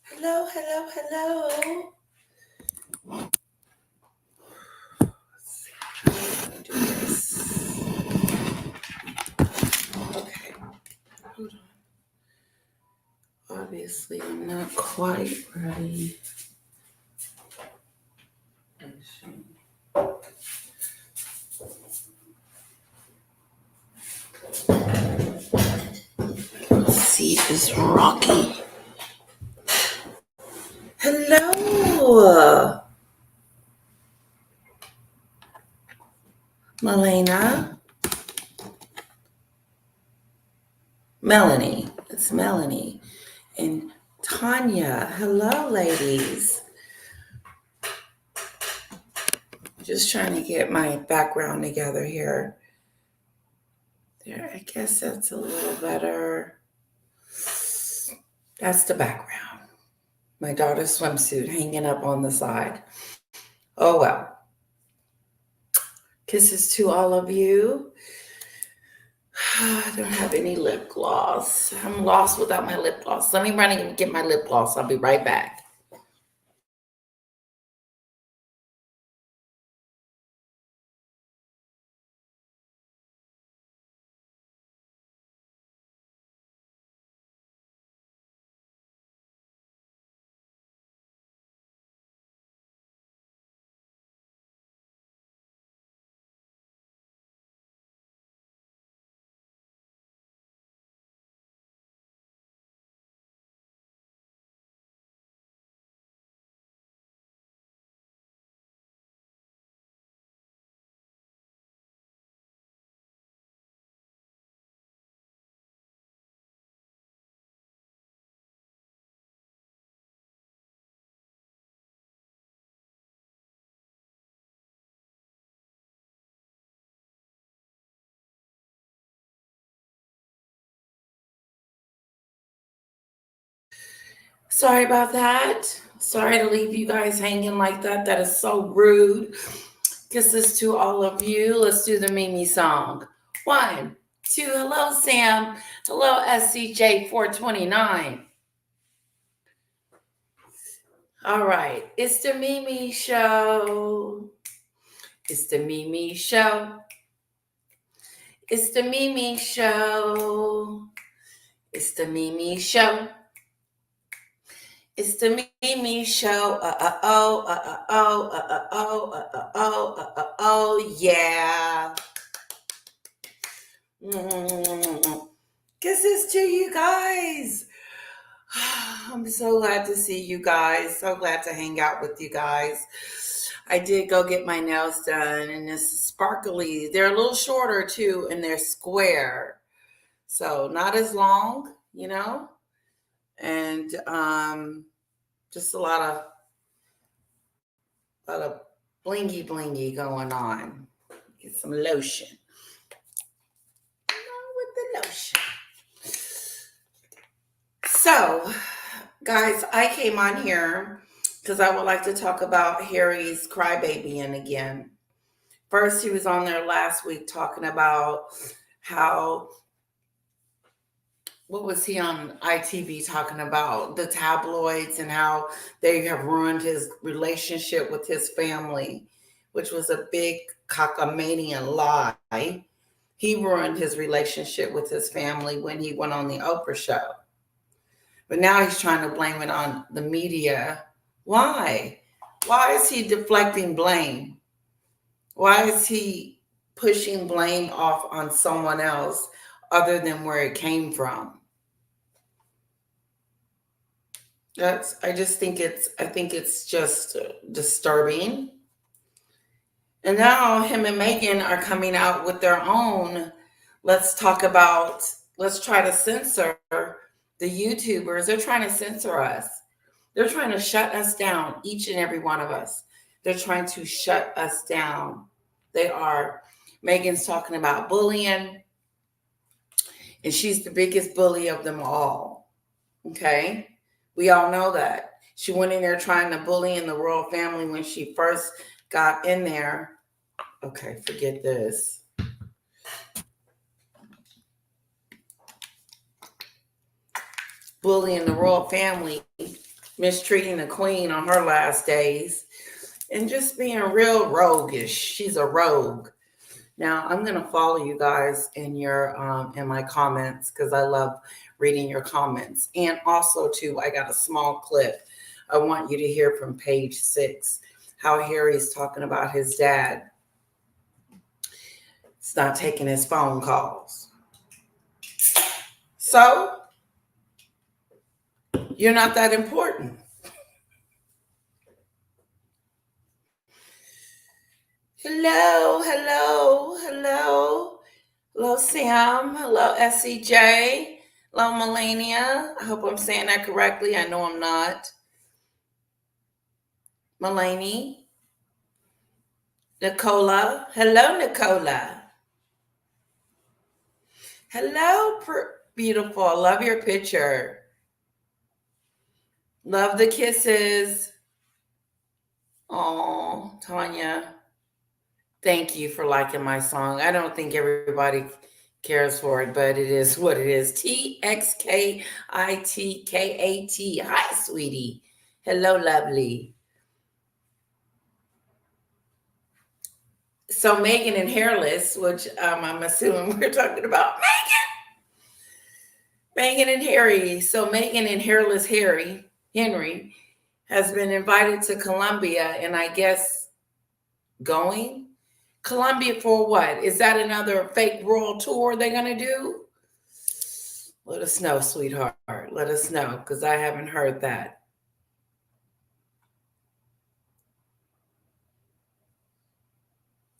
Hello, hello, hello. Let's see how I'm do this. Okay, hold on. Obviously, I'm not quite ready. The seat is rocky. Hello, Melena. Melanie. It's Melanie. And Tanya. Hello, ladies. Just trying to get my background together here. There, I guess that's a little better. That's the background. My daughter's swimsuit hanging up on the side. Oh well. Kisses to all of you. I don't have any lip gloss. I'm lost without my lip gloss. Let me run and get my lip gloss. I'll be right back. Sorry about that. Sorry to leave you guys hanging like that. That is so rude. Kisses to all of you. Let's do the Mimi song. 1, 2. Hello, Sam. Hello, SCJ429. All right. It's the Mimi show. It's the Mimi show. It's the Mimi show. It's the Mimi show. It's the Mimi show. Yeah. Kisses to you guys. I'm so glad to see you guys. So glad to hang out with you guys. I did go get my nails done, and it's sparkly. They're a little shorter too, and they're square, so not as long, and just a lot of blingy blingy going on. Get some lotion. With the lotion. So, guys, I came on here because I would like to talk about Harry's crybabying again. First, he was on there last week talking about how, what was he on ITV talking about? The tabloids and how they have ruined his relationship with his family, which was a big cockamanian lie. He ruined his relationship with his family when he went on the Oprah show. But now he's trying to blame it on the media. Why? Why is he deflecting blame? Why is he pushing blame off on someone else other than where it came from? I think it's just disturbing. And now him and Meghan are coming out with their own. Let's try to censor the YouTubers. They're trying to censor us. They're trying to shut us down, each and every one of us. They're trying to shut us down. They are. Meghan's talking about bullying, and she's the biggest bully of them all. Okay? We all know that. She went in there trying to bully in the royal family when she first got in there. Okay, forget this. bullying the royal family, mistreating the queen on her last days, and just being real roguish. She's a rogue. Now I'm gonna follow you guys in your in my comments because I love reading your comments. And also too, I got a small clip. I want you to hear from page 6 how Harry's talking about his dad. It's not taking his phone calls. So you're not that important. Hello, hello, hello. Hello, Sam. Hello, SCJ. Hello, Melania. I hope I'm saying that correctly. I know I'm not. Melanie. Nicola. Hello, Nicola. Hello, beautiful. I love your picture. Love the kisses. Oh, Tanya. Thank you for liking my song. I don't think everybody cares for it, but it is what it is. TXKITKAT. Hi, sweetie. Hello, lovely. So Meghan and Hairless, which I'm assuming we're talking about Meghan and Harry. So Meghan and Hairless Henry has been invited to Colombia, and I guess going Colombia for what? Is that another fake royal tour they're gonna do? Let us know, sweetheart. Let us know, because I haven't heard that.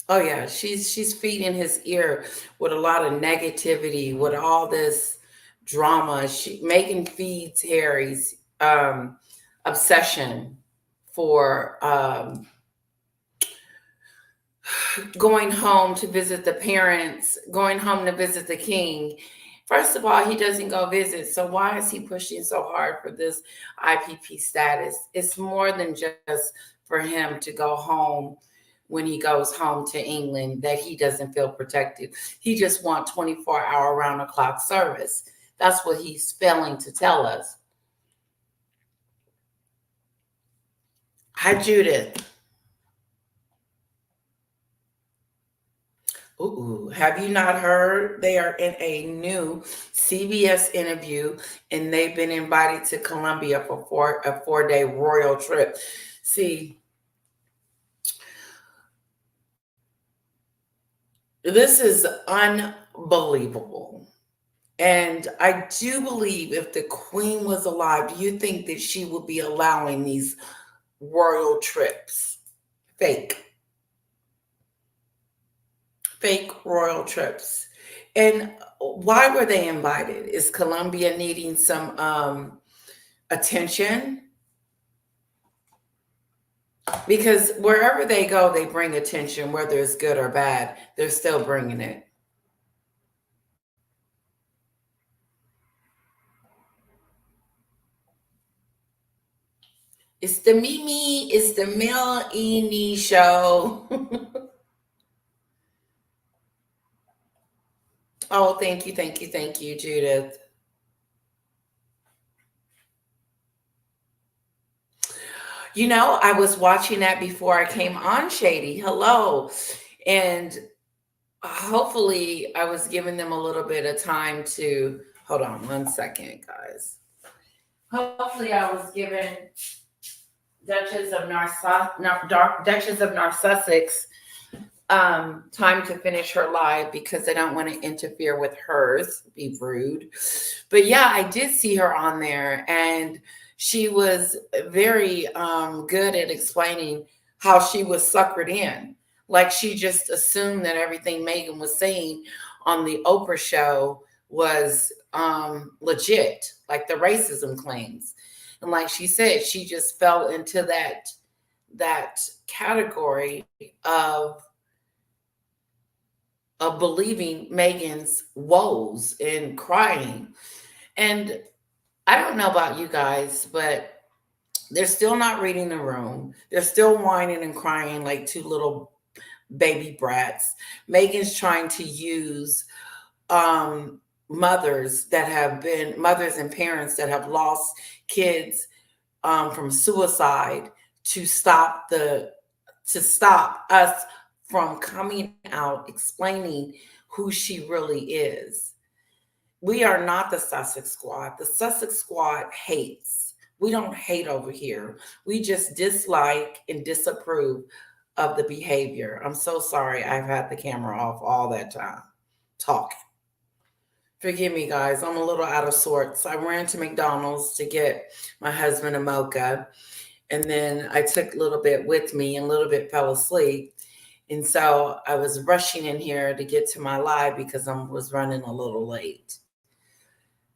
Oh yeah, she's feeding his ear with a lot of negativity, with all this drama. Meghan feeds Harry's obsession for going home to visit the parents, going home to visit the king. First of all, he doesn't go visit. So why is he pushing so hard for this IPP status? It's more than just for him to go home when he goes home to England, that he doesn't feel protected. He just wants 24-hour round-the-clock service. That's what he's failing to tell us. Hi, Judith. Ooh, have you not heard? They are in a new CBS interview, and they've been invited to Colombia for a 4-day royal trip. See, this is unbelievable. And I do believe if the queen was alive, do you think that she would be allowing these royal trips? Fake royal trips. And why were they invited? Is Colombia needing some attention? Because wherever they go, they bring attention, whether it's good or bad. They're still bringing it. It's the Mimi, it's the Melanie show. Oh, thank you, Judith. You know, I was watching that before I came on, Shady. Hello. And hopefully I was giving them a little bit of time to hold on 1 second, guys. Hopefully I was giving Duchess of Sussex time to finish her live because I don't want to interfere with hers, be rude. But yeah, I did see her on there, and she was very good at explaining how she was suckered in. Like she just assumed that everything Meghan was saying on the Oprah show was legit, like the racism claims. And like she said, she just fell into that category of believing Meghan's woes and crying. And I don't know about you guys, but they're still not reading the room. They're still whining and crying like two little baby brats. Meghan's trying to use mothers that have been mothers and parents that have lost kids from suicide to stop us from coming out explaining who she really is. We are not the Sussex Squad. The Sussex Squad hates. We don't hate over here. We just dislike and disapprove of the behavior. I'm so sorry I've had the camera off all that time talking. Forgive me, guys. I'm a little out of sorts. I ran to McDonald's to get my husband a mocha, and then I took a little bit with me and a little bit fell asleep. And so I was rushing in here to get to my live because I was running a little late.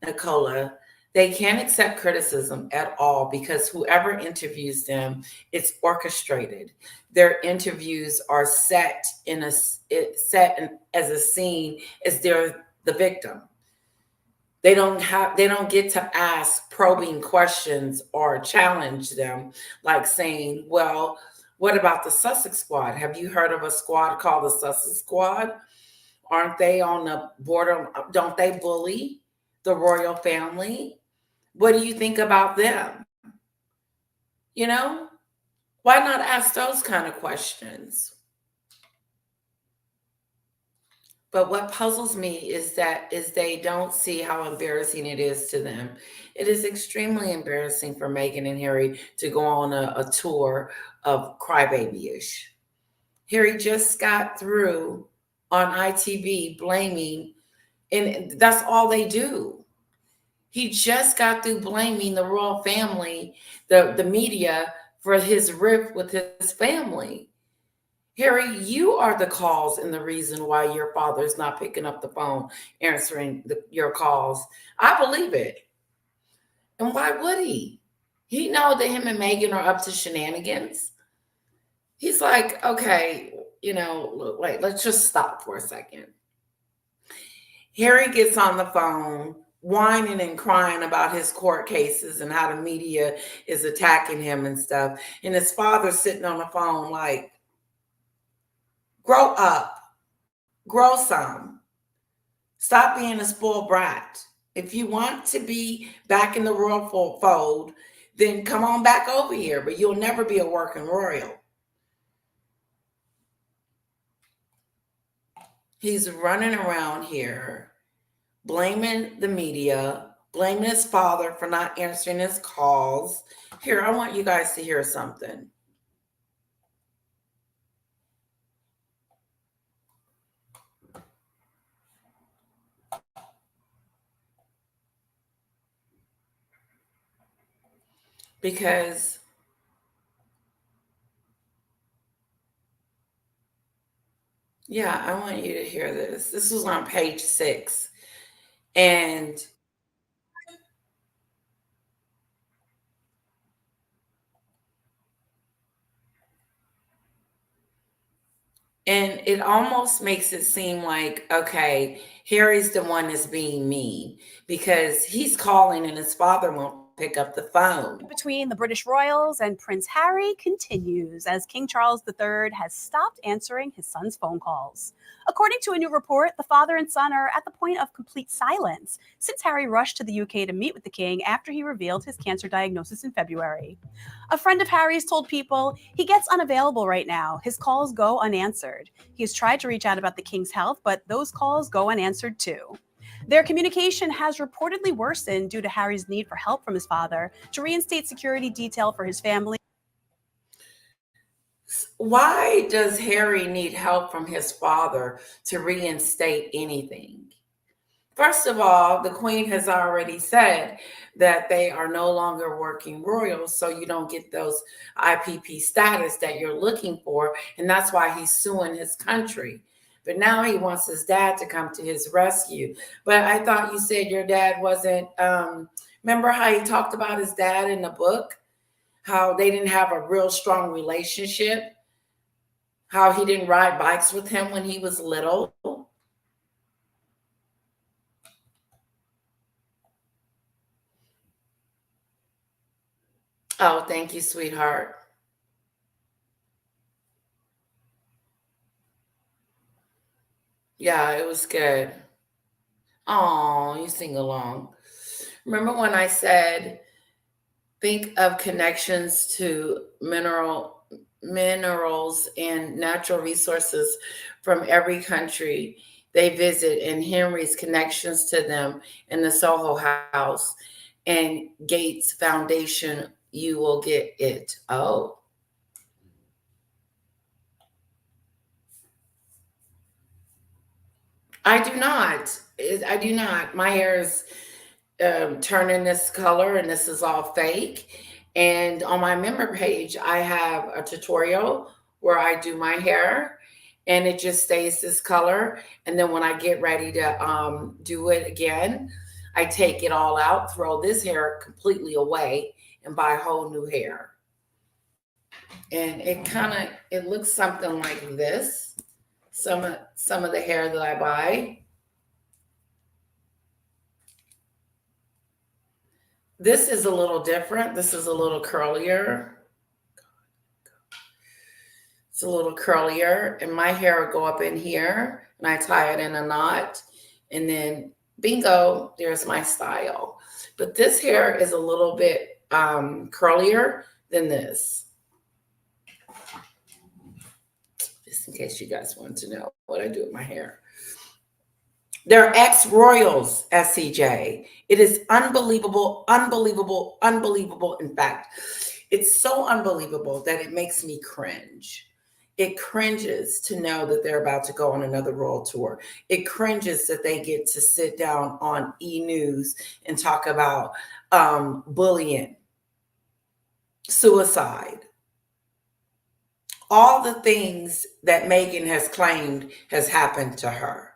Nicola, they can't accept criticism at all because whoever interviews them, it's orchestrated. Their interviews are set as a scene as they're the victim. They don't get to ask probing questions or challenge them, like saying, well, what about the Sussex Squad? Have you heard of a squad called the Sussex Squad? Aren't they on the border? Don't they bully the royal family? What do you think about them? You know, why not ask those kind of questions? But what puzzles me is they don't see how embarrassing it is to them. It is extremely embarrassing for Meghan and Harry to go on a tour of crybaby-ish. Harry just got through on ITV blaming, and that's all they do. He just got through blaming the royal family, the media, for his rift with his family. Harry, you are the cause and the reason why your father's not picking up the phone, answering your calls. I believe it. And why would he? He know that him and Meghan are up to shenanigans. He's like, okay, look, wait, let's just stop for a second. Harry gets on the phone, whining and crying about his court cases and how the media is attacking him and stuff. And his father's sitting on the phone like, grow up. Grow some. Stop being a spoiled brat. If you want to be back in the royal fold, then come on back over here, but you'll never be a working royal. He's running around here, blaming the media, blaming his father for not answering his calls. Here, I want you guys to hear something. Because yeah, I want you to hear this. This was on page 6. And it almost makes it seem like, okay, Harry's the one that's being mean because he's calling and his father won't pick up the phone. Between the British royals and Prince Harry continues as King Charles III has stopped answering his son's phone calls. According to a new report, the father and son are at the point of complete silence since Harry rushed to the UK to meet with the king after he revealed his cancer diagnosis in February. A friend of Harry's told People he gets unavailable right now. His calls go unanswered. He has tried to reach out about the king's health, but those calls go unanswered too. Their communication has reportedly worsened due to Harry's need for help from his father to reinstate security detail for his family. Why does Harry need help from his father to reinstate anything? First of all, the Queen has already said that they are no longer working royals, so you don't get those IPP status that you're looking for, and that's why he's suing his country. But now he wants his dad to come to his rescue. But I thought you said your dad wasn't, remember how he talked about his dad in the book? How they didn't have a real strong relationship? How he didn't ride bikes with him when he was little? Oh, thank you, sweetheart. Yeah, it was good. Oh, you sing along. Remember when I said, think of connections to minerals and natural resources from every country they visit, and Henry's connections to them in the Soho House and Gates Foundation, you will get it. Oh, I do not. I do not. My hair is turning this color, and this is all fake. And on my member page, I have a tutorial where I do my hair, and it just stays this color. And then when I get ready to do it again, I take it all out, throw this hair completely away, and buy whole new hair. And it looks something like this. Some of the hair that I buy. This is a little different. This is a little curlier. It's a little curlier, and my hair will go up in here, and I tie it in a knot, and then bingo, there's my style. But this hair is a little bit curlier than this. Just in case you guys want to know what I do with my hair. They're ex-royals, SCJ. It is unbelievable, unbelievable, unbelievable. In fact, it's so unbelievable that it makes me cringe. It cringes to know that they're about to go on another royal tour. It cringes that they get to sit down on E! News and talk about bullying, suicide, all the things that Meghan has claimed has happened to her.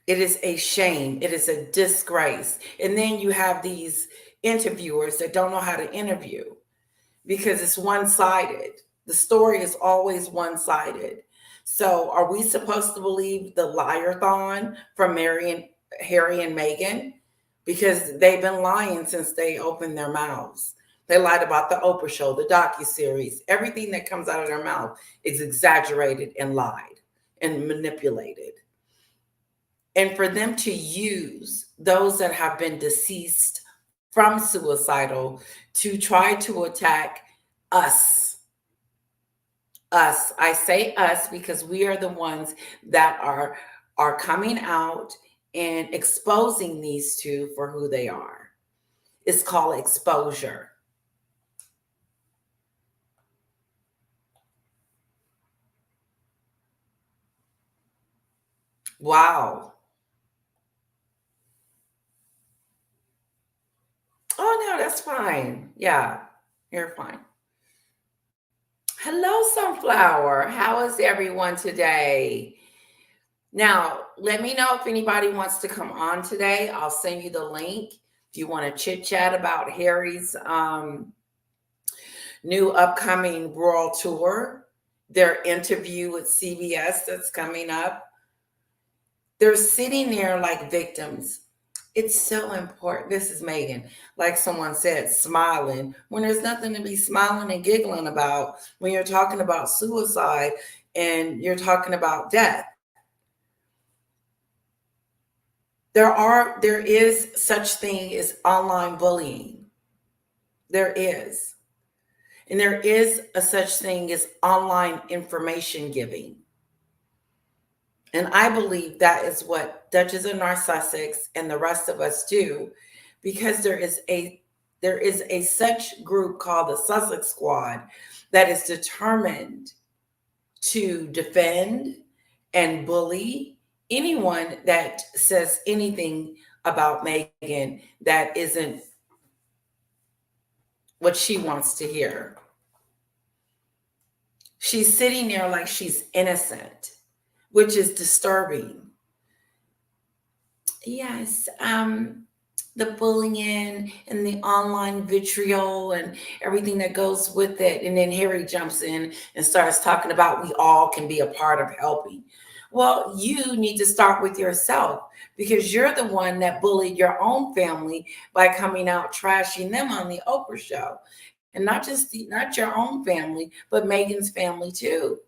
It is a shame. It is a disgrace. And then you have these interviewers that don't know how to interview because it's one-sided. The story is always one-sided. So are we supposed to believe the liar-thon from Harry and Meghan? Because they've been lying since they opened their mouths. They lied about the Oprah show, the docuseries. Everything that comes out of their mouth is exaggerated and lied and manipulated. And for them to use those that have been deceased from suicidal to try to attack us. Us. I say us because we are the ones that are coming out and exposing these two for who they are. It's called exposure. Wow. Oh, no, that's fine. Yeah, you're fine. Hello, Sunflower. How is everyone today? Now, let me know if anybody wants to come on today. I'll send you the link if you want to chit chat about Harry's new upcoming Royal Tour, their interview with CBS that's coming up. They're sitting there like victims. It's so important. This is Meghan, like someone said, smiling when there's nothing to be smiling and giggling about when you're talking about suicide and you're talking about death. There is such thing as online bullying. There is. And there is a such thing as online information giving. And I believe that is what Duchess of North Sussex and the rest of us do, because there is a such group called the Sussex Squad that is determined to defend and bully anyone that says anything about Meghan that isn't what she wants to hear. She's sitting there like she's innocent, which is disturbing. Yes, the bullying and the online vitriol and everything that goes with it. And then Harry jumps in and starts talking about we all can be a part of helping. Well, you need to start with yourself because you're the one that bullied your own family by coming out trashing them on the Oprah show. And not your own family, but Meghan's family too.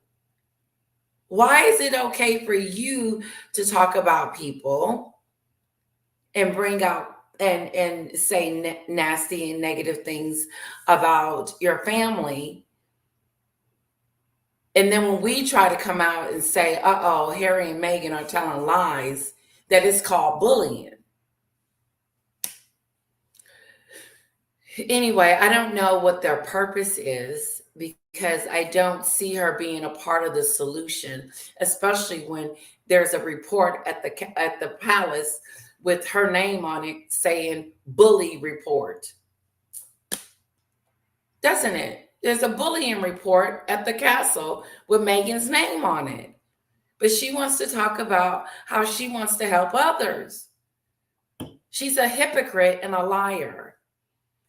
Why is it okay for you to talk about people and bring out and say nasty and negative things about your family? And then when we try to come out and say, uh-oh, Harry and Meghan are telling lies, that is called bullying. Anyway, I don't know what their purpose is because I don't see her being a part of the solution, especially when there's a report at the palace with her name on it saying bully report. Doesn't it? There's a bullying report at the castle with Meghan's name on it. But she wants to talk about how she wants to help others. She's a hypocrite and a liar.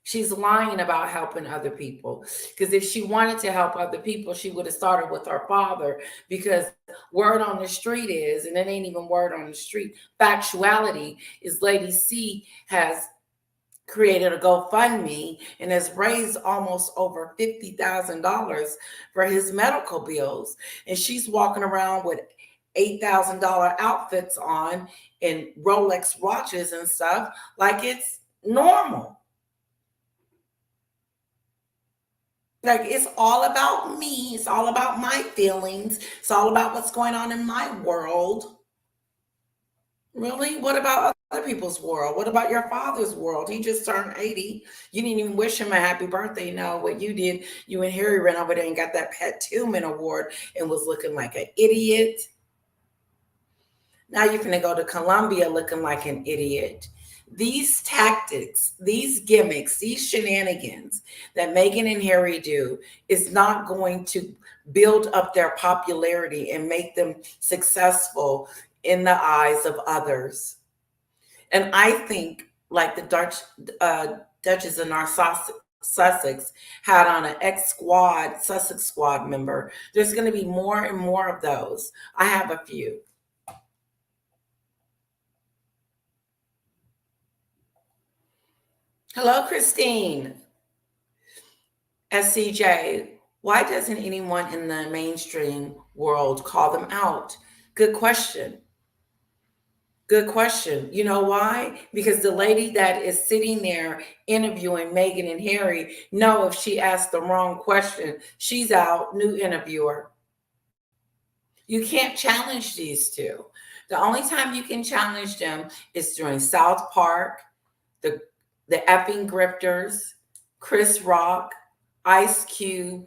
She's lying about helping other people. Because if she wanted to help other people, she would have started with her father. Because word on the street is, and it ain't even word on the street, factuality is Lady C has created a GoFundMe and has raised almost over $50,000 for his medical bills. And she's walking around with $8,000 outfits on and Rolex watches and stuff like it's normal. Like it's all about me. It's all about my feelings. It's all about what's going on in my world. Really? What about other people's world? What about your father's world? He just turned 80. You didn't even wish him a happy birthday. No, what you did, you and Harry ran over there and got that Pat Tillman award and was looking like an idiot. Now you're going to go to Colombia looking like an idiot. These tactics, these gimmicks, these shenanigans that Meghan and Harry do is not going to build up their popularity and make them successful in the eyes of others. And I think, like the Duchess of Sussex had on an ex-squad, Sussex Squad member, there's going to be more and more of those. I have a few. Hello, Christine. SCJ, why doesn't anyone in the mainstream world call them out? Good question. Good question. You know why? Because the lady that is sitting there interviewing Meghan and Harry know if she asked the wrong question, she's out, new interviewer. You can't challenge these two. The only time you can challenge them is during South Park, the effing grifters, Chris Rock, Ice Cube,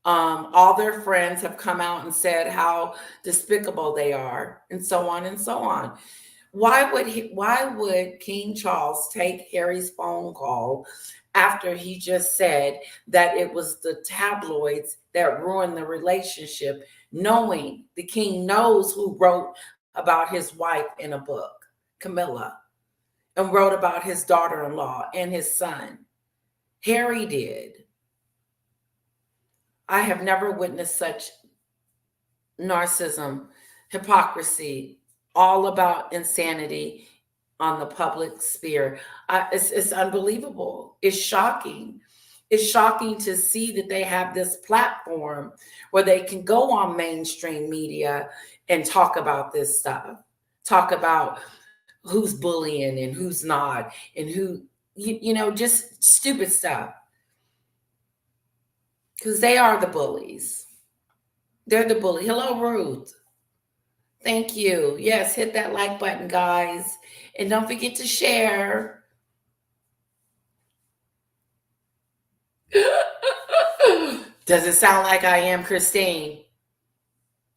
all their friends have come out and said how despicable they are, and so on and so on. Why would King Charles take Harry's phone call after he just said that it was the tabloids that ruined the relationship, knowing the king knows who wrote about his wife in a book, Camilla, and wrote about his daughter-in-law and his son? Harry did. I have never witnessed such narcissism, hypocrisy, all about insanity on the public sphere. It's unbelievable. It's shocking. It's shocking to see that they have this platform where they can go on mainstream media and talk about this stuff, talk about who's bullying and who's not, and who, just stupid stuff. Because they are the bullies. They're the bully. Hello, Ruth. Thank you. Yes, hit that like button, guys. And don't forget to share. Does it sound like I am, Christine?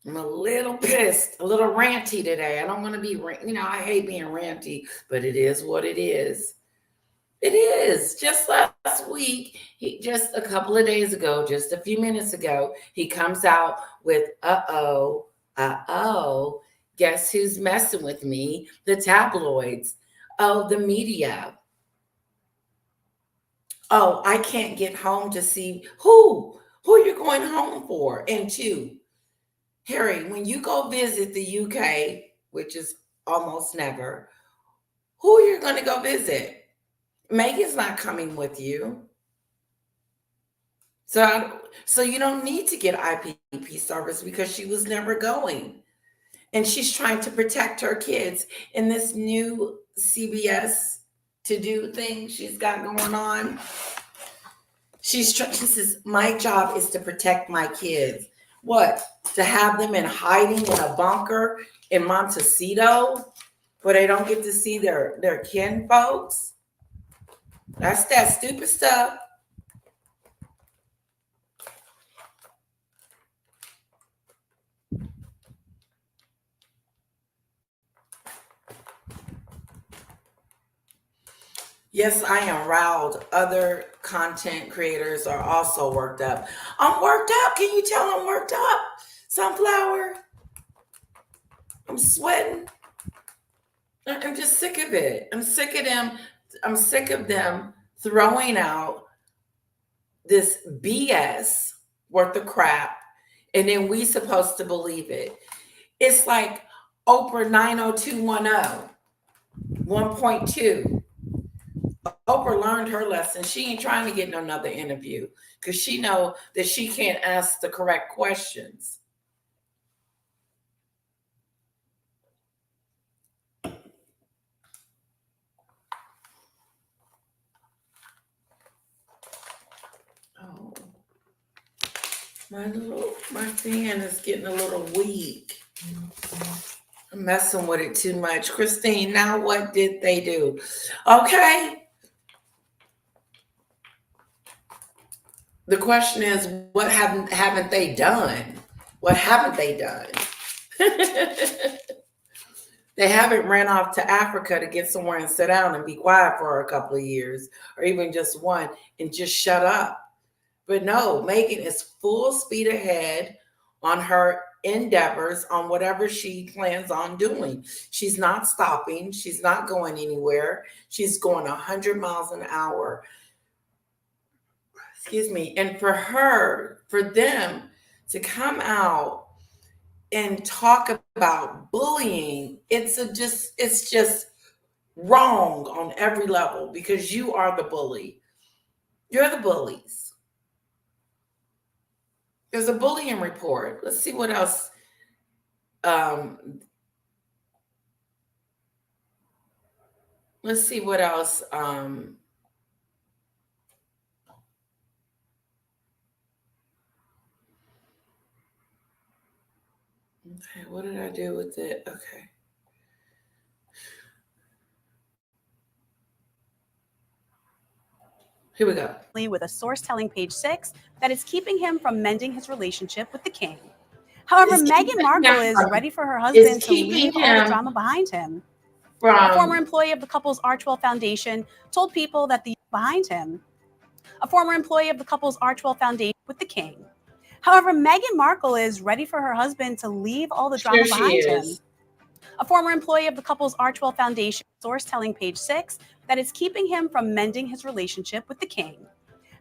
I'm a little pissed, a little ranty today. I don't want to be, I hate being ranty, but it is what it is. It is. Just last week, just a couple of days ago, just a few minutes ago, he comes out with, guess who's messing with me? The tabloids. Oh, the media. Oh, I can't get home to see who you're going home for. And two, Harry, when you go visit the UK, which is almost never, who you're going to go visit? Meghan's not coming with you. So you don't need to get IPP service because she was never going. And she's trying to protect her kids in this new CBS to do thing she's got going on. She says, my job is to protect my kids. What? To have them in hiding in a bunker in Montecito where they don't get to see their kin folks? That's that stupid stuff. Yes, I am riled. Other content creators are also worked up. I'm worked up. Can you tell I'm worked up? Sunflower. I'm sweating. I'm just sick of it. I'm sick of them. I'm sick of them throwing out this BS worth of crap, and then we supposed to believe it. It's like Oprah 90210, 1.2. Oprah learned her lesson. She ain't trying to get no another interview because she know that she can't ask the correct questions. Oh, my fan is getting a little weak. I'm messing with it too much. Christine, now what did they do? Okay. The question is, what haven't they done? What haven't they done? They haven't ran off to Africa to get somewhere and sit down and be quiet for a couple of years, or even just one, and just shut up. But no, Meghan is full speed ahead on her endeavors on whatever she plans on doing. She's not stopping. She's not going anywhere. She's going 100 miles an hour. Excuse me. And for them to come out and talk about bullying, it's just wrong on every level because you are the bully. You're the bullies. There's a bullying report. Let's see what else. Let's see what else. Okay, what did I do with it? Okay. Here we go. With a source telling Page Six that it's keeping him from mending his relationship with the king. However, Meghan Markle is ready for her husband to leave all the drama behind him. A former employee of the couple's Archwell Foundation told People that the behind him. A former employee of the couple's Archwell Foundation with the king. However, Meghan Markle is ready for her husband to leave all the drama behind him. A former employee of the couple's Archwell Foundation source telling Page Six that it's keeping him from mending his relationship with the king.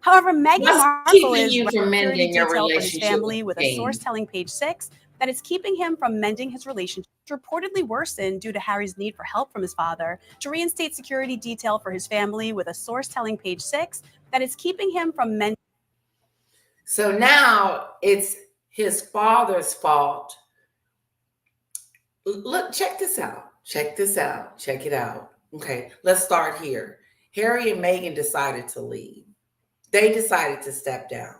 However, Meghan Markle is security detail for his family with a source telling Page Six that it's keeping him from mending his relationship, reportedly worsened due to Harry's need for help from his father to reinstate security detail for his family with a source telling Page Six that it's keeping him from mending. So now it's his father's fault. Look, check this out. Check this out. Check it out. Okay, let's start here. Harry and Meghan decided to leave. They decided to step down.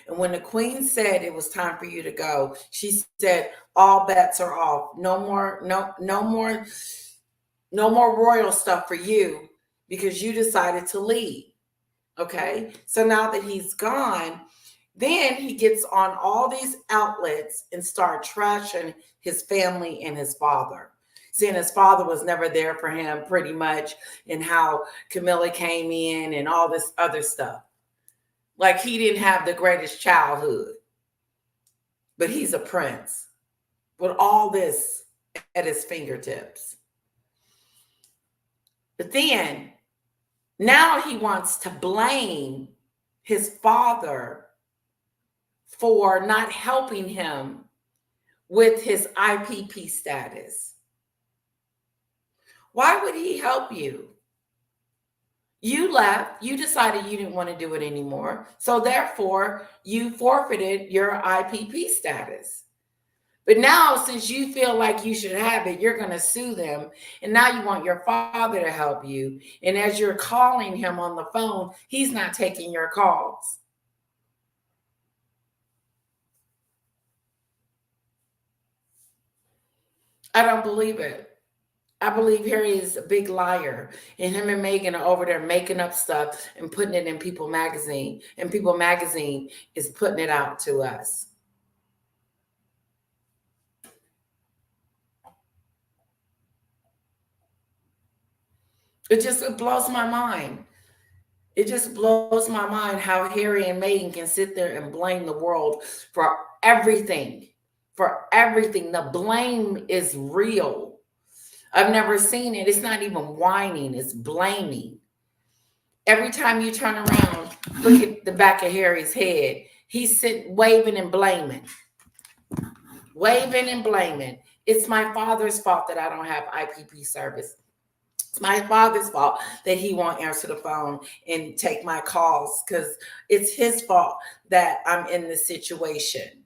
And when the queen said it was time for you to go, she said, all bets are off. No more royal stuff for you because you decided to leave. Okay. So now that he's gone, then he gets on all these outlets and start trashing his family and his father. Saying his father was never there for him pretty much, and how Camilla came in and all this other stuff. Like he didn't have the greatest childhood, but he's a prince with all this at his fingertips. But then now he wants to blame his father for not helping him with his IPP status. Why would he help you? You left, you decided you didn't want to do it anymore. So therefore, you forfeited your IPP status. But now, since you feel like you should have it, you're going to sue them. And now you want your father to help you. And as you're calling him on the phone, he's not taking your calls. I don't believe it. I believe Harry is a big liar, and him and Meghan are over there making up stuff and putting it in People Magazine, and People Magazine is putting it out to us. It blows my mind. It just blows my mind how Harry and Meghan can sit there and blame the world for everything. For everything. The blame is real. I've never seen it. It's not even whining, it's blaming. Every time you turn around, look at the back of Harry's head. He's sitting, waving and blaming. Waving and blaming. It's my father's fault that I don't have IPP service. It's my father's fault that he won't answer the phone and take my calls, because it's his fault that I'm in this situation.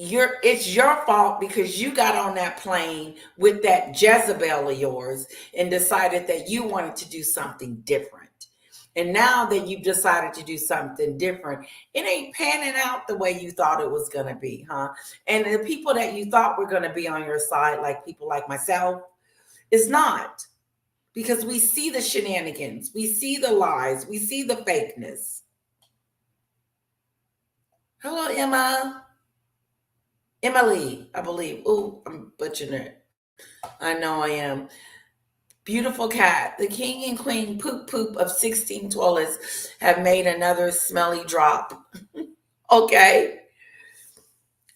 It's your fault because you got on that plane with that Jezebel of yours and decided that you wanted to do something different. And now that you've decided to do something different, it ain't panning out the way you thought it was going to be, huh? And the people that you thought were going to be on your side, like people like myself, is not. Because we see the shenanigans, we see the lies, we see the fakeness. Hello, Emma. Emily, I believe. Oh, I'm butchering it. I know I am. Beautiful cat. The king and queen poop of 16 toilets have made another smelly drop. Okay.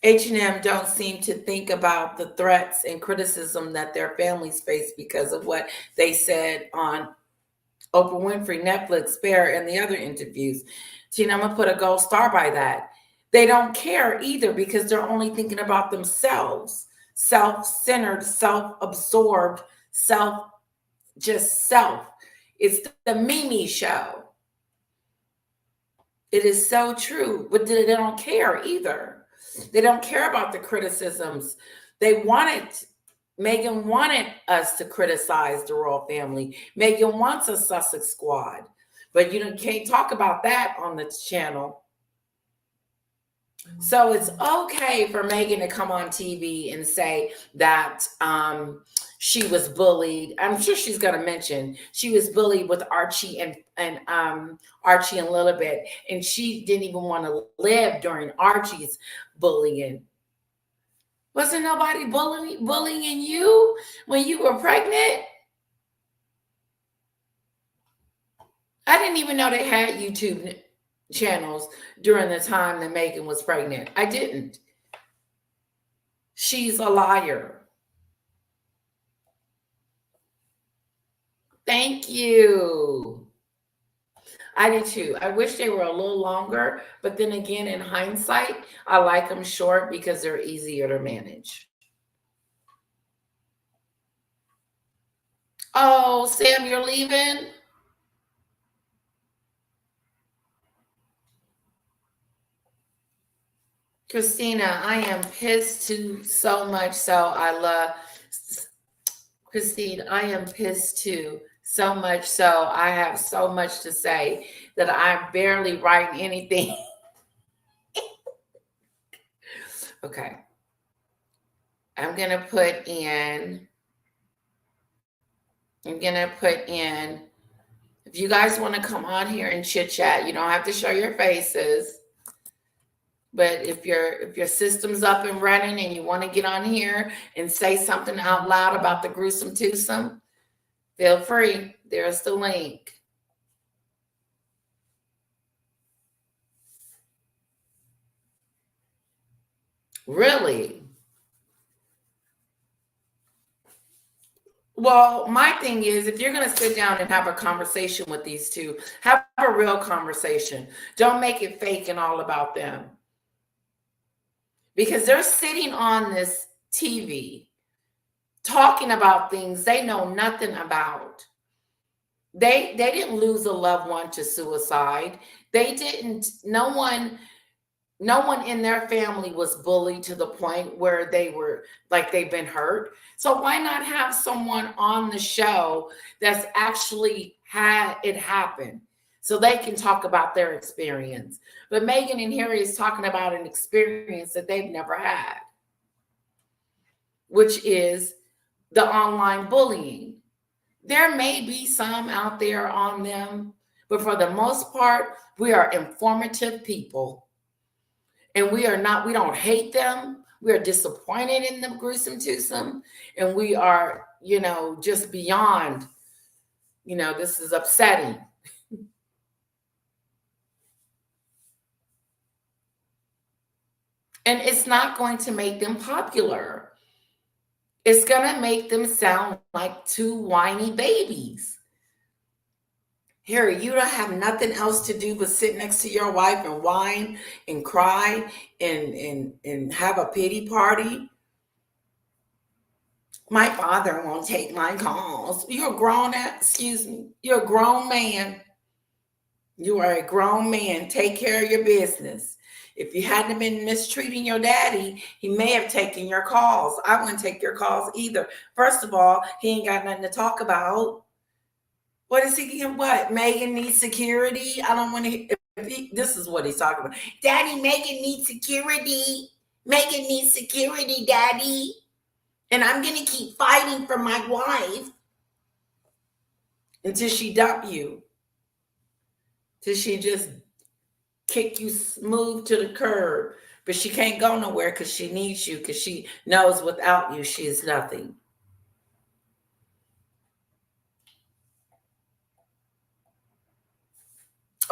H&M don't seem to think about the threats and criticism that their families face because of what they said on Oprah Winfrey, Netflix, Bear, and the other interviews. Tina, I'm going to put a gold star by that. They don't care either because they're only thinking about themselves. Self-centered, self-absorbed, just self. It's the Mimi show. It is so true, but they don't care either. They don't care about the criticisms. Meghan wanted us to criticize the royal family. Meghan wants a Sussex Squad, but you can't talk about that on the channel. So it's okay for Meghan to come on TV and say that she was bullied. I'm sure she's going to mention she was bullied with Archie and Archie and Lilibet, and she didn't even want to live during Archie's bullying. Wasn't nobody bullying you when you were pregnant? I didn't even know they had YouTube channels during the time that Meghan was pregnant. I didn't. She's a liar. Thank you. I did too. I wish they were a little longer, but then again, in hindsight, I like them short because they're easier to manage. Oh, Sam, you're leaving? Christina, I am pissed too so much. So I love Christine. I am pissed too so much. So I have so much to say that I'm barely writing anything. Okay. I'm going to put in, if you guys want to come on here and chit chat, you don't have to show your faces. But if your system's up and running and you want to get on here and say something out loud about the gruesome twosome, feel free. There's the link. Really? Well, my thing is, if you're going to sit down and have a conversation with these two, have a real conversation. Don't make it fake and all about them. Because they're sitting on this TV talking about things they know nothing about. They didn't lose a loved one to suicide. They didn't. No one in their family was bullied to the point where they were like they've been hurt. So why not have someone on the show that's actually had it happen so they can talk about their experience? But Meghan and Harry is talking about an experience that they've never had, which is the online bullying. There may be some out there on them, but for the most part, we are informative people. And we don't hate them. We are disappointed in them, gruesome twosome. And we are, just beyond, this is upsetting. And it's not going to make them popular. It's going to make them sound like two whiny babies. Harry, you don't have nothing else to do but sit next to your wife and whine and cry and have a pity party. My father won't take my calls. You're a You're a grown man. You are a grown man. Take care of your business. If you hadn't been mistreating your daddy, he may have taken your calls. I wouldn't take your calls either. First of all, he ain't got nothing to talk about. What is he? What? Meghan needs security. I don't want to. This is what he's talking about. Daddy, Meghan needs security. Meghan needs security, Daddy. And I'm going to keep fighting for my wife until she dump you. Till she just kick you smooth to the curb. But she can't go nowhere because she needs you, because she knows without you, she is nothing.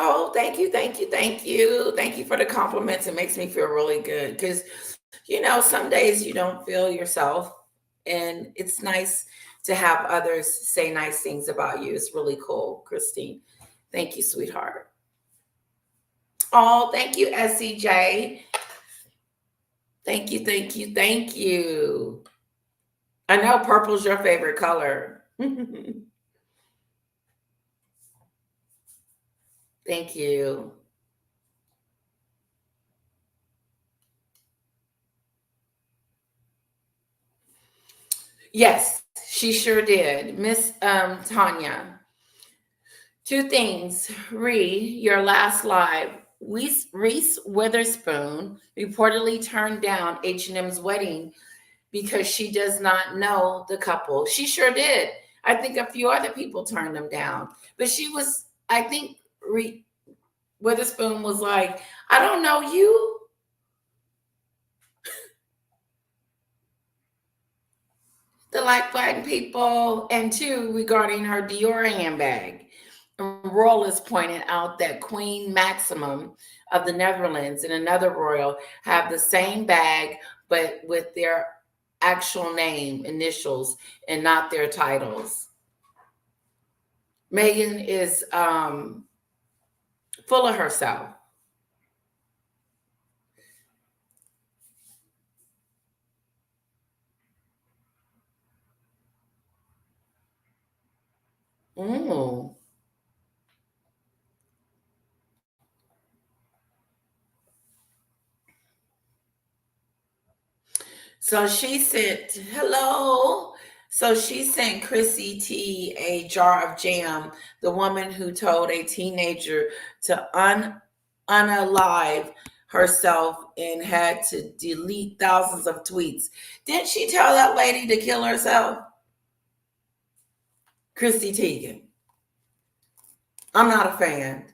Oh, thank you, thank you, thank you. Thank you for the compliments. It makes me feel really good because, some days you don't feel yourself. And it's nice to have others say nice things about you. It's really cool, Christine. Thank you, sweetheart. Oh, thank you, SCJ. Thank you, thank you, thank you. I know purple's your favorite color. Thank you. Yes, she sure did. Miss Tanya. Two things. Your last live. Reese Witherspoon reportedly turned down H&M's wedding because she does not know the couple. She sure did. I think a few other people turned them down. But I think Witherspoon was like, I don't know you. The like button people. And two, regarding her Dior handbag. Royal is pointed out that Queen Maximum of the Netherlands and another royal have the same bag, but with their actual name, initials, and not their titles. Meghan is full of herself. Ooh. So she sent, hello. So she sent Chrissy T a jar of jam, the woman who told a teenager to unalive herself and had to delete thousands of tweets. Didn't she tell that lady to kill herself? Chrissy Teigen. I'm not a fan.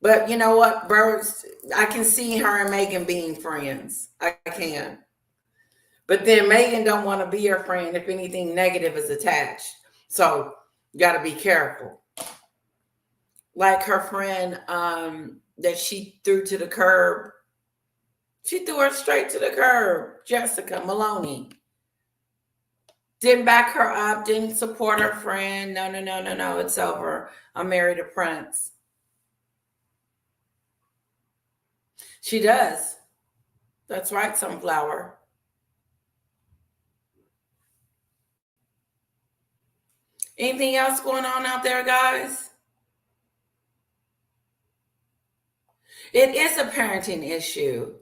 But you know what, Birds? I can see her and Meghan being friends. I can. But then Meghan don't want to be her friend if anything negative is attached. So you got to be careful. Like her friend that she threw to the curb. She threw her straight to the curb. Jessica Maloney. Didn't back her up. Didn't support her friend. No, no, no, no, no. It's over. I'm married a prince. She does. That's right, Sunflower. Anything else going on out there, guys? It is a parenting issue.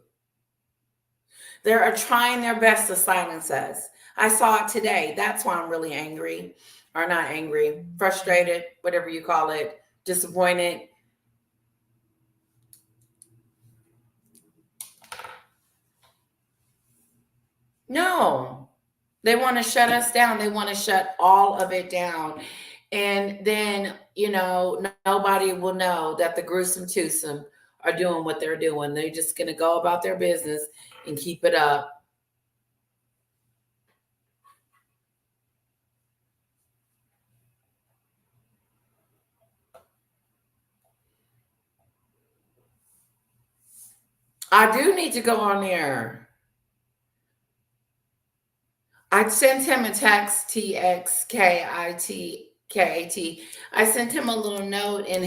They are trying their best to silence us. I saw it today. That's why I'm really angry, or not angry, frustrated, whatever you call it, disappointed. No, they want to shut us down. They want to shut all of it down. And then, nobody will know that the gruesome twosome are doing what they're doing. They're just going to go about their business and keep it up. I do need to go on there. I sent him a text, TXKITKAT. I sent him a little note in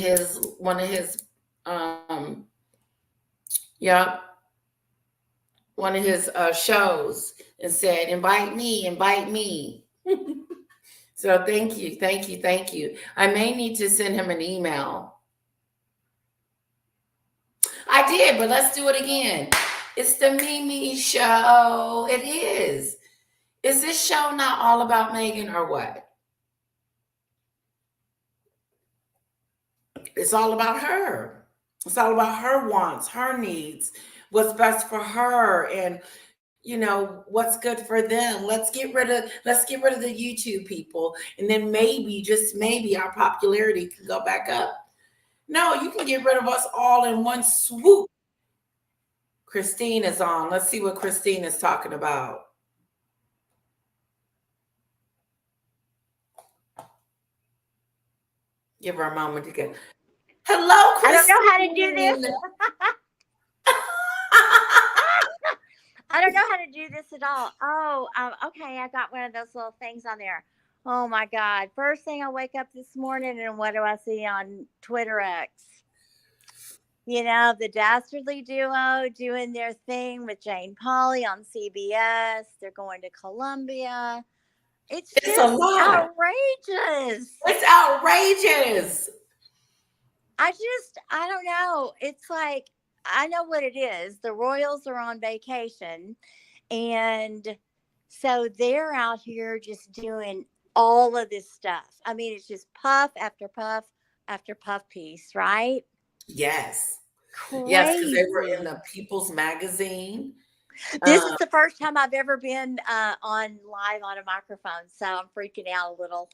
one of his, yep, one of his shows, and said, invite me, invite me. So thank you, thank you, thank you. I may need to send him an email. I did, but let's do it again. It's the Mimi Show. It is. Is this show not all about Meghan or what? It's all about her. It's all about her wants, her needs, what's best for her, and what's good for them. Let's get rid of the YouTube people, and then maybe, just maybe, our popularity can go back up. No, you can get rid of us all in one swoop. Christine is on. Let's see what Christine is talking about. Give her a moment to get. Hello, Christine. I don't know how to do this. I don't know how to do this at all. Oh, okay. I got one of those little things on there. Oh my God. First thing I wake up this morning, and what do I see on Twitter X? The Dastardly Duo doing their thing with Jane Pauley on CBS. They're going to Columbia. It's a just lot. outrageous. It's outrageous. I don't know. It's like, I know what it is. The Royals are on vacation, and so they're out here just doing all of this stuff. I mean, it's just puff after puff after puff piece, right? Yes. Yes, because they were in Crazy. the People's Magazine. This is the first time I've ever been on live on a microphone, so I'm freaking out a little.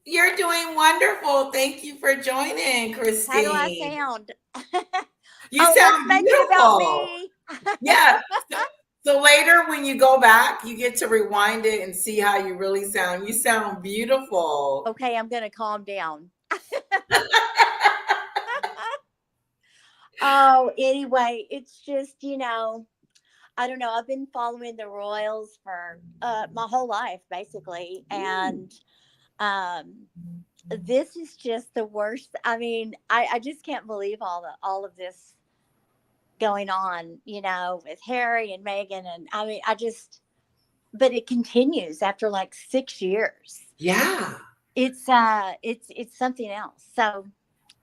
You're doing wonderful. Thank you for joining, Christine. How do I sound? You let's sound make beautiful. it about me. Yeah. So later, when you go back, you get to rewind it and see how you really sound. You sound beautiful. Okay, I'm going to calm down. Oh, anyway, it's just, I don't know. I've been following the Royals for my whole life, basically. And this is just the worst. I mean, I just can't believe all of this going on, with Harry and Meghan. And I mean, but it continues after like 6 years. Yeah. It's something else. So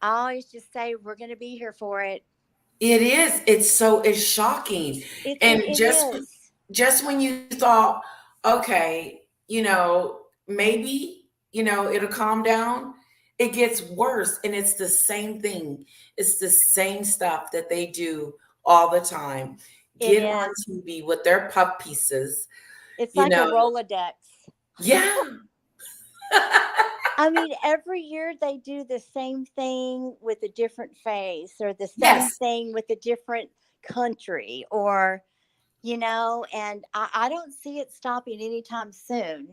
I always just say we're going to be here for it. It is. It's shocking. And It is. just when you thought, okay, maybe, it'll calm down, it gets worse. And it's the same thing. It's the same stuff that they do all the time. Get on TV with their puff pieces. It's like a Rolodex. Yeah. I mean, every year they do the same thing with a different face, or the same thing with a different country, or, and I don't see it stopping anytime soon.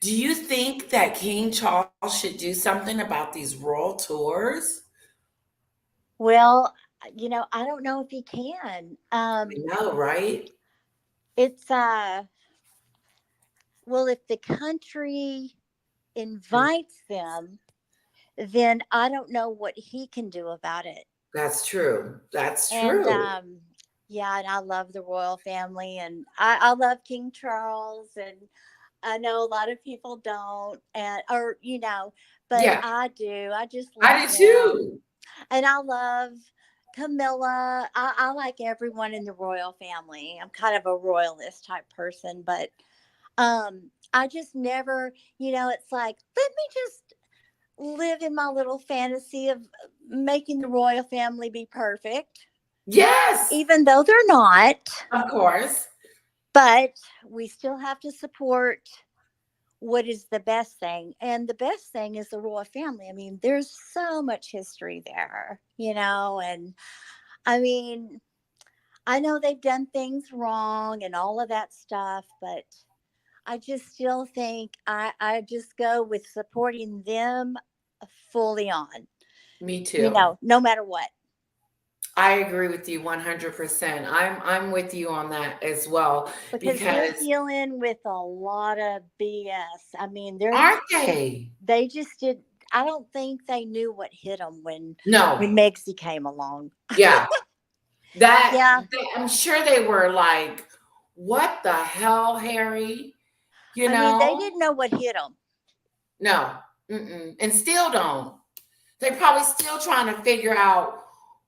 Do you think that King Charles should do something about these royal tours? Well, I don't know if he can. I know, right? It's, well, if the country invites them, then I don't know what he can do about it. That's true. That's And true. yeah, and I love the royal family, and I love King Charles, and I know a lot of people don't, and or but Yeah, I do. I just love I do them, too. and I love Camilla. I like everyone in the royal family. I'm kind of a royalist type person, but I just never, it's like, let me just live in my little fantasy of making the royal family be perfect, Yes, even though they're not. of course. But we still have to support what is the best thing. And the best thing is the royal family. I mean, there's so much history there, and I mean, I know they've done things wrong and all of that stuff, but I just still think I just go with supporting them fully on, Me too. no matter what. I agree with you 100%. I'm with you on that as well Because they're because dealing with a lot of BS. I mean, aren't they? they just did. I don't think they knew what hit them when No. Megsy came along. Yeah. Yeah, I'm sure they were like, what the hell, Harry? You I mean, they know? didn't know what hit them. No. Mm-mm. And still don't. They're probably still trying to figure out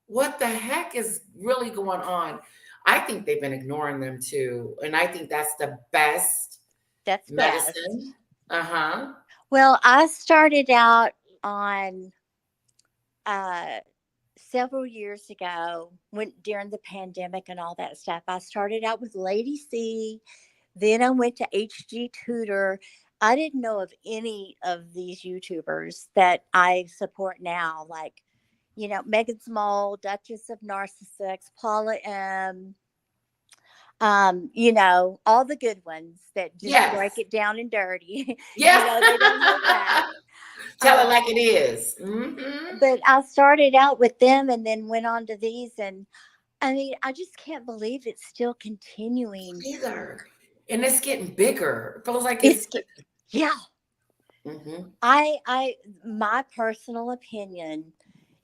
what the heck is really going on. I think they've been ignoring them too. And I think that's the best That's medicine. best. Uh-huh. Well, I started out on uh several years ago when during the pandemic and all that stuff. I started out with Lady C, then I went to HG Tutor. I didn't know of any of these YouTubers that I support now, like Megan Small, Duchess of Narcissus, Paula M. All the good ones that just break Yes. it down and dirty. Yeah. They don't hold back. Tell it Um, like it is. Mm-hmm. but I started out with them and then went on to these, and I mean, I just can't believe it's still continuing. Either. And it's getting bigger. It feels like It's it's get- yeah. hmm I my personal opinion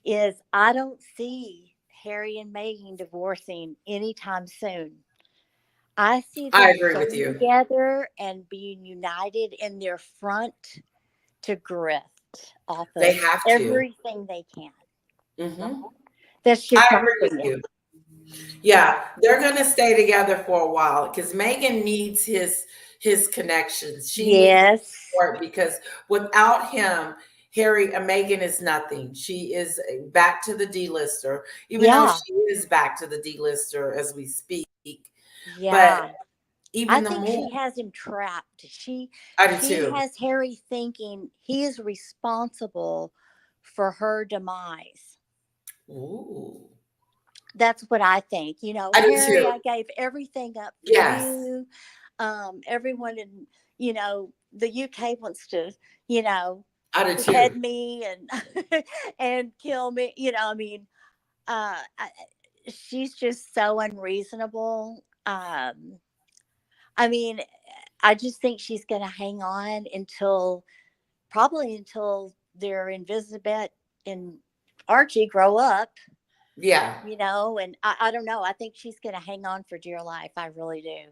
is I don't see Harry and Meghan divorcing anytime soon. I see I them agree with staying you. together and being united in their front to grift off They of have to. everything they can. Hmm That's I just my agree with opinion. you. Yeah, they're gonna stay together for a while because Megan needs his connections. She needs Yes. support because without him, Harry and Megan is nothing. She is back to the D-lister, even though Yeah. she is back to the D-lister as we speak. But Yeah. I even the think more, she has him trapped. I do She too. has Harry thinking he is responsible for her demise. Ooh, That's what I think. I do Harry, too. I gave everything up for Yes, you. Everyone in the UK wants to you know I do behead too. me and and kill me. I mean, I, she's just so unreasonable. I mean, I just think she's going to hang on probably until their Elizabeth and Archie grow up, Yeah, and I don't know. I think she's going to hang on for dear life. I really do.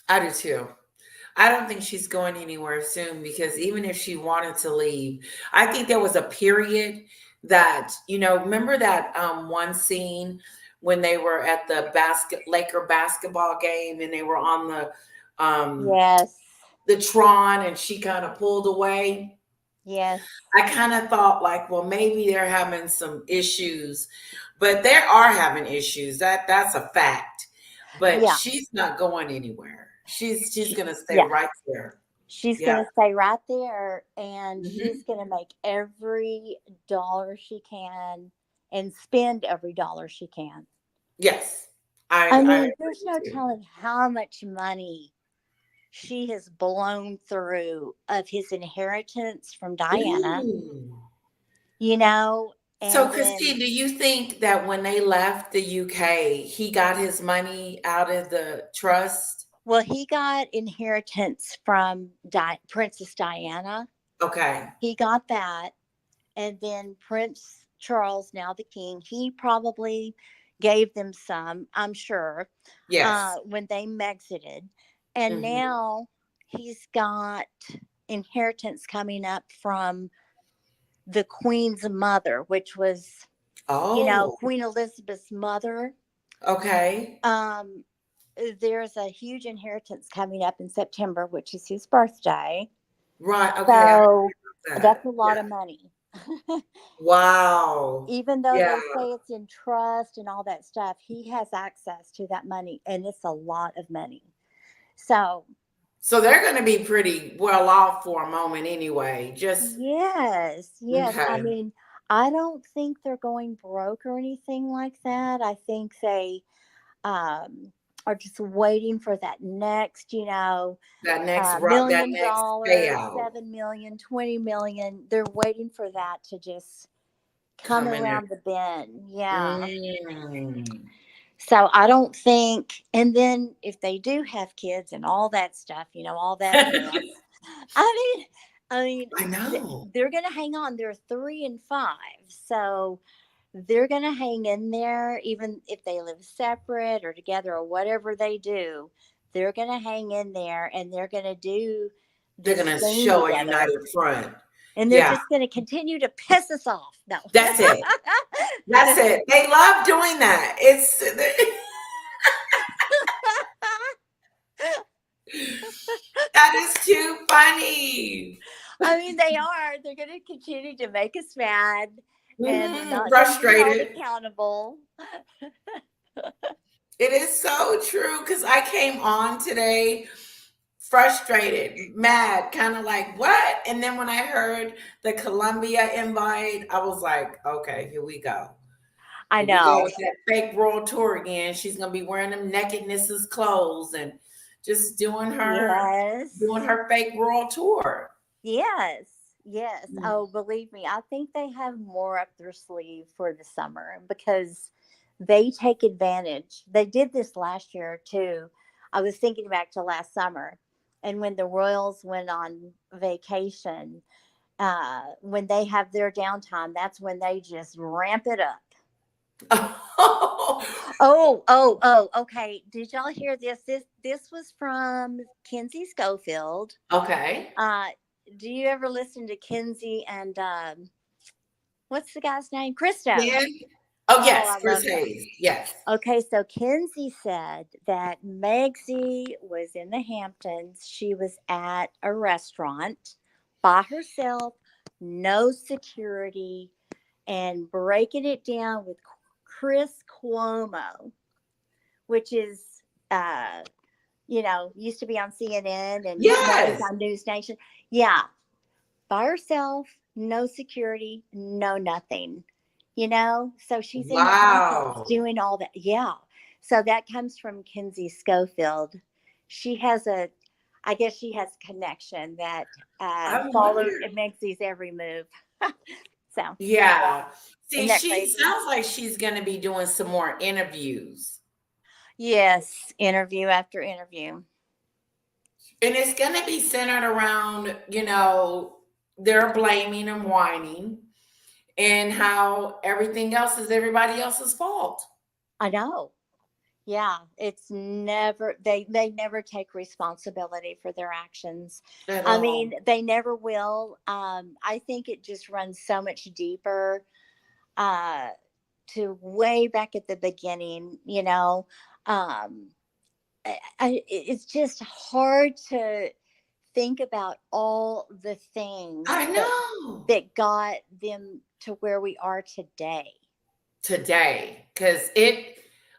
I do too. I don't think she's going anywhere soon because even if she wanted to leave, I think there was a period that, remember that one scene when they were at the Laker basketball game and they were on Yes. the Tron and she kind of pulled away. Yes. I kind of thought like, well, maybe they're having some issues, but they are having issues. That's a fact. But Yeah. she's not going anywhere. She's She, gonna stay yeah. right there. She's Yeah. going to stay right there and she's Mhm. going to make every dollar she can and spend every dollar she can. Yes. I I mean, agree there's with no you. telling how much money she has blown through of his inheritance from Diana, Ooh. you know, So, and then, Christine, do you think that when they left the UK, he got his money out of the trust? well, he got inheritance from Princess Diana. Okay. He got that. And then Prince Charles, now the king, he probably gave them some, I'm sure, Yes. when they exited. And Mhm. now he's got inheritance coming up from the Queen's mother, which was, Oh, Queen Elizabeth's mother. okay. Um, there's a huge inheritance coming up in September, which is his birthday. Right. Okay. I So heard that's that. a lot Yeah. of money. Wow. Even though Yeah. they say it's in trust and all that stuff, he has access to that money, and it's a lot of money. So, So they're going to be pretty well off for a moment anyway. Just yes, yes. I okay. mean, I don't think they're going broke or anything like that. I think they are just waiting for that next, That million next dollars, payout 7 million, 20 million. They're waiting for that to just come coming in. around the bend. Yeah. Mm, So I don't think, and then if they do have kids and all that stuff, all that mess. I mean, I mean, I know. they're going to hang on. They're 3 and 5, so they're going to hang in there, even if they live separate or together or whatever they do. They're going to hang in there, and they're going to do They're this going to thing show a together, united front. and they're Yeah, just going to continue to piss us off. No. that's it. That's it. They love doing that. That is too funny. I mean, they are. They're going to continue to make us mad, and we're not going to be held Frustrated. accountable. It is so true because I came on today frustrated, mad, kind of like, what? And then when I heard the Columbia invite, I was like, okay, here we go. I Here we go know. with that fake world tour again. She's gonna be wearing them nakednesses clothes and just Yes. doing her fake world tour. Yes. Yes. Mm. Oh, believe me, I think they have more up their sleeve for the summer because they take advantage. They did this last year too. I was thinking back to last summer, and when the Royals went on vacation, when they have their downtime, that's when they just ramp it up. Oh, okay. Did y'all hear this? This was from Kinsey Schofield. Okay. Uh, do you ever listen to Kinsey and what's the guy's name? Christo. Then, oh Oh, yes, I Chris love him. Hayes. Yes. Okay, so Kinsey said that Megsy was in the Hamptons. She was at a restaurant by herself, no security, and breaking it down with Chris Cuomo, which is, uh, used to be on CNN and now he's Yes. on News Nation. Yeah, by herself, no security, no nothing. So she's in the Hamptons Wow. doing all that. Yeah. So that comes from Kinsey Schofield. She has I guess she has a connection that I follows wonder. and makes these every move. So, Yeah. See, isn't that she crazy? sounds like she's going to be doing some more interviews. Yes. Interview after interview. And it's going to be centered around, they're blaming and whining and how everything else is everybody else's fault. I know. Yeah, it's never they never take responsibility for their actions. At I all. mean, they never will. I think it just runs so much deeper uh to way back at the beginning, Um it's just hard to think about all the things I know. that got them to where we are today. Today. Because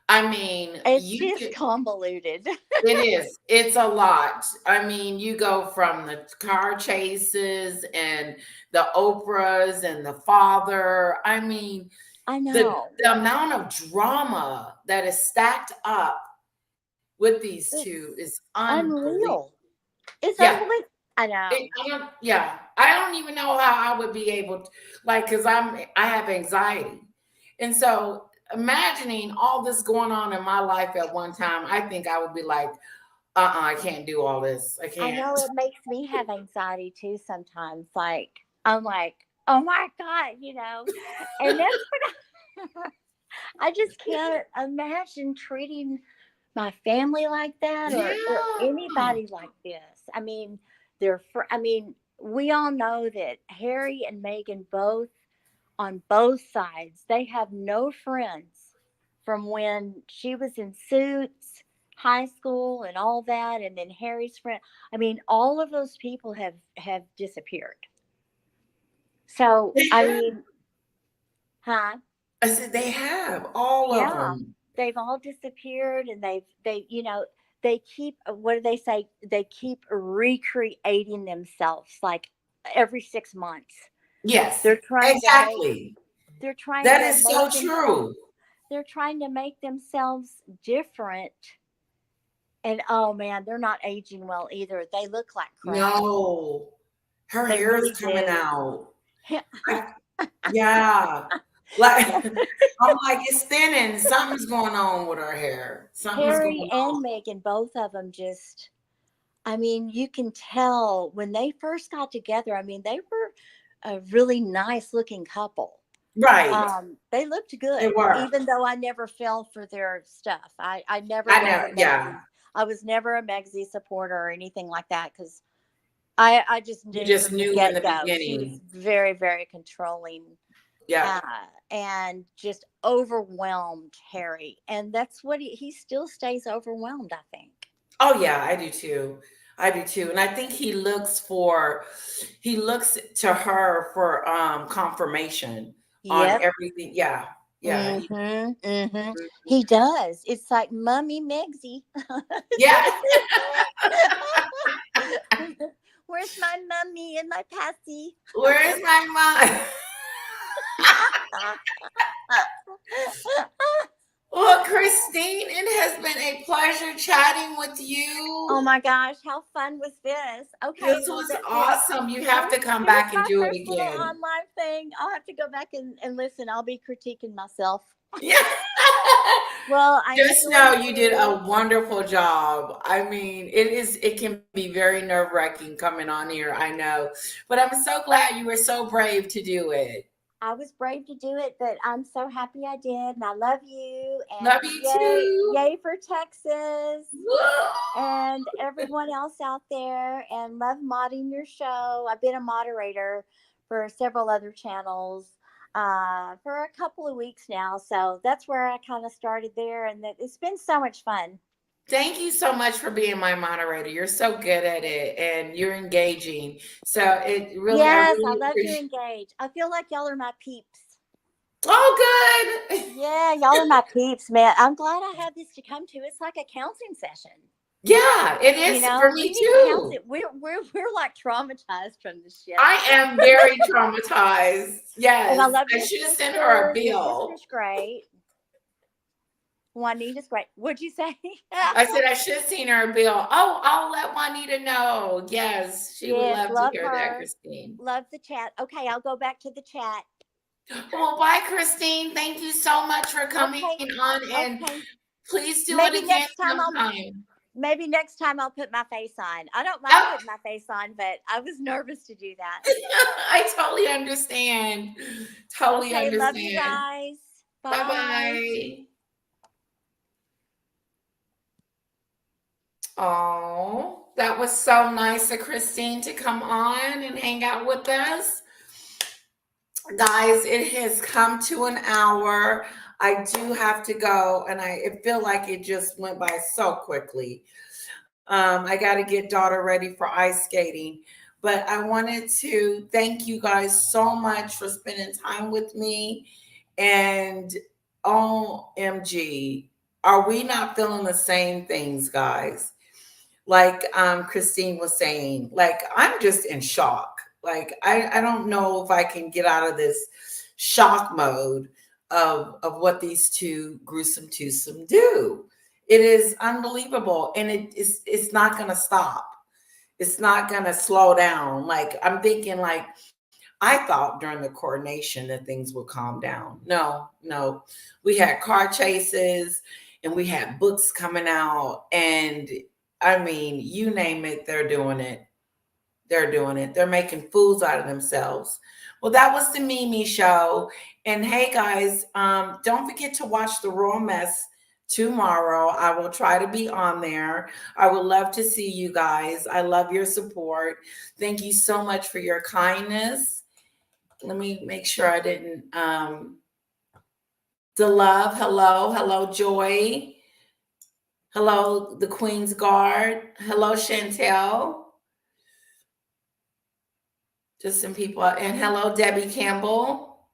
I mean, It's you just could, convoluted. it is. It's a lot. I mean, you go from the car chases and the Oprahs and the father. I mean, I the know. the amount of drama that is stacked up with these two It's is unbelievable. unreal. It's Yeah. unbelievable. I know. I don't even know how I would be able to, like, because I have anxiety. And so imagining all this going on in my life at one time, I think I would be like, I can't do all this. I I can't. know it makes me have anxiety too sometimes. Like, I'm like, oh my God, And that's what I just can't imagine treating my family like that, or Yeah. anybody like this. I mean, we all know that Harry and Meghan both, on both sides, they have no friends from when she was in Suits, high school, and all that, and then Harry's friend. I mean, all of those people have disappeared. So, They I have. mean, huh? I said they have all of Yeah, them. they've all disappeared, and they keep, what do they say? They keep recreating themselves like every 6 months. Yes, They're trying to make exactly. they're trying That to is make so themselves true. they're trying to make themselves different. And oh man, they're not aging well either. They look like crap. No, her They hair is really coming do. out. I, yeah, like I'm like it's thinning. Something's going on with her hair. Something's going Harry on. and Meghan, both of them, just, I mean, you can tell when they first got together. I mean, they were a really nice looking couple. Right. They looked They good, were. even though I never fell for their stuff. I never I was know. a Yeah. Megzy. I was never a Megzy supporter or anything like that, because I just You knew just from the knew in get the go she was beginning. very, very controlling, Yeah. uh, and just overwhelmed Harry. And that's what he still stays overwhelmed, I think. Oh yeah, I do too. I do too. And I think he looks to her for confirmation on Yep. everything. Yeah. Yeah. Mm-hmm. Mm-hmm. He does. It's like Mummy Megsy. Yeah. Where's my mummy and my passy? Where is my mom? Well, Christine, it has been a pleasure chatting with Oh you. my gosh, how fun was this? Okay, This well, was awesome. You have to come here's back and my do it first little again. online thing. I'll have to go back and listen. I'll be critiquing myself. Yeah. Well, I Just enjoyed know you did you. a wonderful job. I mean, it can be very nerve-wracking coming on here, I know. But I'm so glad you were so brave to do it. I was brave to do it, but I'm so happy I did, and I love you. Love And you yay, too. yay for Texas Woo! and everyone else out there. And love modding your show. I've been a moderator for several other channels for a couple of weeks now, so that's where I kind of started there, and it's been so much fun. Thank you so much for being my moderator. You're so good at it and you're engaging. So I Yes, I really love to appreciate. engage. I feel like y'all are my peeps. Oh, good. Yeah, y'all are my peeps, man. I'm glad I had this to come to. It's like a counseling session. Yeah, it You is for know, we me need too. counseling. We're like traumatized from this shit. I am very traumatized. And I Yes, love I your should have sent her a sister. Your bill. sister's great. Juanita's great. What'd you say? I said I should have seen her a bill. Oh, I'll let Juanita know. Yes, she would Yes, love to love hear that, her. Christine. Love the chat. Okay, I'll go back to the chat. Well, bye, Christine. Thank you so much for coming Okay. on, and Okay. please do it Maybe again next time sometime. I'll put my face on. I don't mind Oh, putting my face on, but I was nervous to do that. I totally understand. Totally Okay, love you understand. guys. Bye Bye. bye. Oh, that was so nice of Christine to come on and hang out with us. Guys, it has come to an hour. I do have to go, and I feel like it just went by so quickly. I got to get daughter ready for ice skating, but I wanted to thank you guys so much for spending time with me. And OMG, are we not feeling the same things, guys? Like Christine was saying, like I'm just in shock. Like I don't know if I can get out of this shock mode of what these two gruesome twosome do. It is unbelievable, and it's not gonna stop. It's not gonna slow down. Like I'm thinking, like I thought during the coronation that things would calm down. No, no. We had car chases and we had books coming out. And I mean, you name it, they're doing it. They're doing it. They're making fools out of themselves. Well, that was the Mimi show. And hey guys, don't forget to watch the Royal Mess tomorrow. I will try to be on there. I would love to see you guys. I love your support. Thank you so much for your kindness. Let me make sure I didn't the love. Hello, Joy. Hello, the Queen's Guard. Hello, Chantel. Just some people. And hello, Debbie Campbell.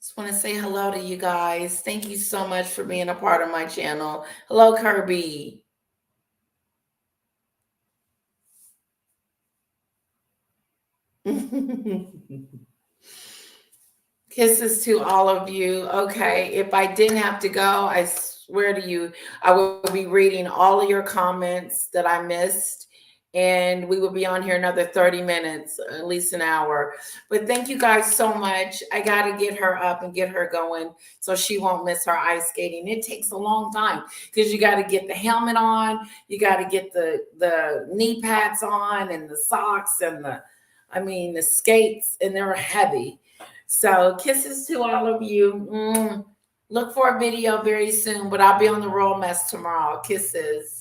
Just want to say hello to you guys. Thank you so much for being a part of my channel. Hello, Kirby. Kisses to all of you. Okay, if I didn't have to go, I swear to you, I will be reading all of your comments that I missed, and we will be on here another 30 minutes, at least an hour. But thank you guys so much. I got to get her up and get her going so she won't miss her ice skating. It takes a long time because you got to get the helmet on, you got to get the knee pads on and the socks and the skates, and they're heavy. So kisses to all of you. Look for a video very soon, but I'll be on the Royal Mess tomorrow. Kisses.